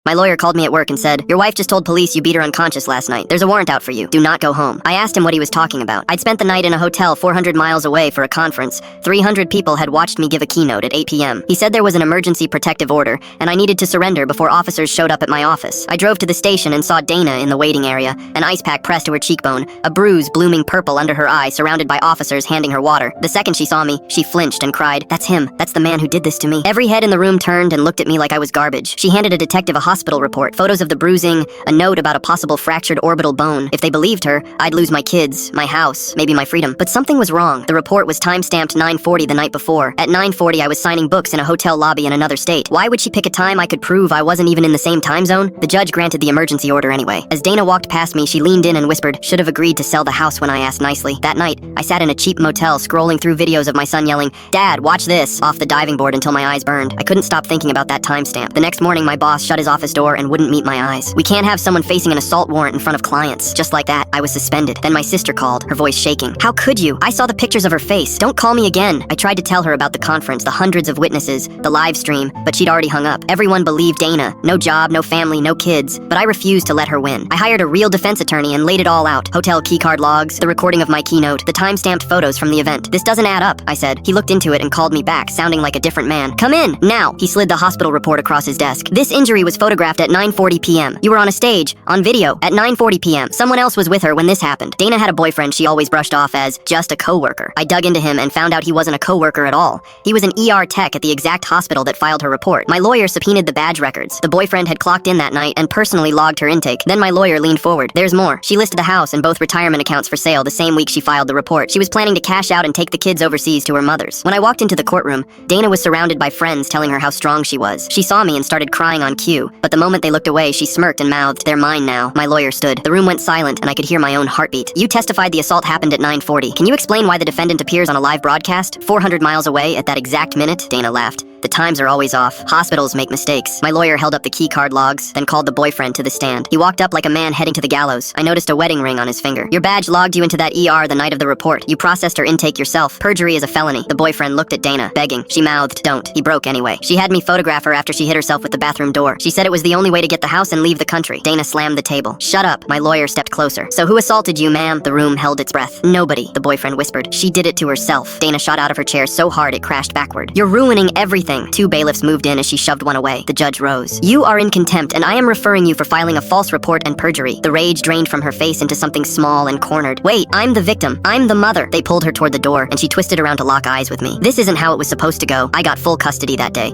My lawyer called me at work and said, "Your wife just told police you beat her unconscious last night. There's a warrant out for you. Do not go home." I asked him what he was talking about. I'd spent the night in a hotel 400 miles away for a conference. 300 people had watched me give a keynote at 8 p.m. He said there was an emergency protective order, and I needed to surrender before officers showed up at my office. I drove to the station and saw Dana in the waiting area, an ice pack pressed to her cheekbone, a bruise blooming purple under her eye, surrounded by officers handing her water. The second she saw me, she flinched and cried, "That's him. That's the man who did this to me." Every head in the room turned and looked at me like I was garbage. She handed a detective a hospital report, photos of the bruising, a note about a possible fractured orbital bone. If they believed her, I'd lose my kids, my house, maybe my freedom. But something was wrong. The report was time-stamped 9:40 the night before. At 9:40, I was signing books in a hotel lobby in another state. Why would she pick a time I could prove I wasn't even in the same time zone? The judge granted the emergency order anyway. As Dana walked past me, she leaned in and whispered, "Should have agreed to sell the house when I asked nicely." That night, I sat in a cheap motel scrolling through videos of my son yelling, "Dad, watch this," off the diving board until my eyes burned. I couldn't stop thinking about that timestamp. The next morning, my boss shut his office door and wouldn't meet my eyes. "We can't have someone facing an assault warrant in front of clients." Just like that, I was suspended. Then my sister called, her voice shaking. "How could you? I saw the pictures of her face. Don't call me again." I tried to tell her about the conference, the hundreds of witnesses, the live stream, but she'd already hung up. Everyone believed Dana. No job, no family, no kids. But I refused to let her win. I hired a real defense attorney and laid it all out. Hotel keycard logs, the recording of my keynote, the time-stamped photos from the event. "This doesn't add up," I said. He looked into it and called me back, sounding like a different man. "Come in, now." He slid the hospital report across his desk. "This injury was photographed at 9:40 p.m. You were on a stage, on video, at 9:40 p.m. Someone else was with her when this happened." Dana had a boyfriend she always brushed off as just a coworker. I dug into him and found out he wasn't a coworker at all. He was an ER tech at the exact hospital that filed her report. My lawyer subpoenaed the badge records. The boyfriend had clocked in that night and personally logged her intake. Then my lawyer leaned forward. "There's more. She listed the house and both retirement accounts for sale the same week she filed the report. She was planning to cash out and take the kids overseas to her mother's." When I walked into the courtroom, Dana was surrounded by friends telling her how strong she was. She saw me and started crying on cue, but the moment they looked away, she smirked and mouthed, "They're mine now." My lawyer stood. The room went silent and I could hear my own heartbeat. "You testified the assault happened at 9:40. Can you explain why the defendant appears on a live broadcast 400 miles away at that exact minute?" Dana laughed. "The times are always off. Hospitals make mistakes." My lawyer held up the key card logs, then called the boyfriend to the stand. He walked up like a man heading to the gallows. I noticed a wedding ring on his finger. "Your badge logged you into that ER the night of the report. You processed her intake yourself. Perjury is a felony." The boyfriend looked at Dana, begging. She mouthed, "Don't." He broke anyway. "She had me photograph her after she hit herself with the bathroom door. She said it was the only way to get the house and leave the country." Dana slammed the table. "Shut up." My lawyer stepped closer. "So who assaulted you, ma'am?" The room held its breath. "Nobody," the boyfriend whispered. "She did it to herself." Dana shot out of her chair so hard it crashed backward. "You're ruining everything." Two bailiffs moved in as she shoved one away. The judge rose. "You are in contempt, and I am referring you for filing a false report and perjury." The rage drained from her face into something small and cornered. "Wait, I'm the victim. I'm the mother." They pulled her toward the door, and she twisted around to lock eyes with me. "This isn't how it was supposed to go." I got full custody that day.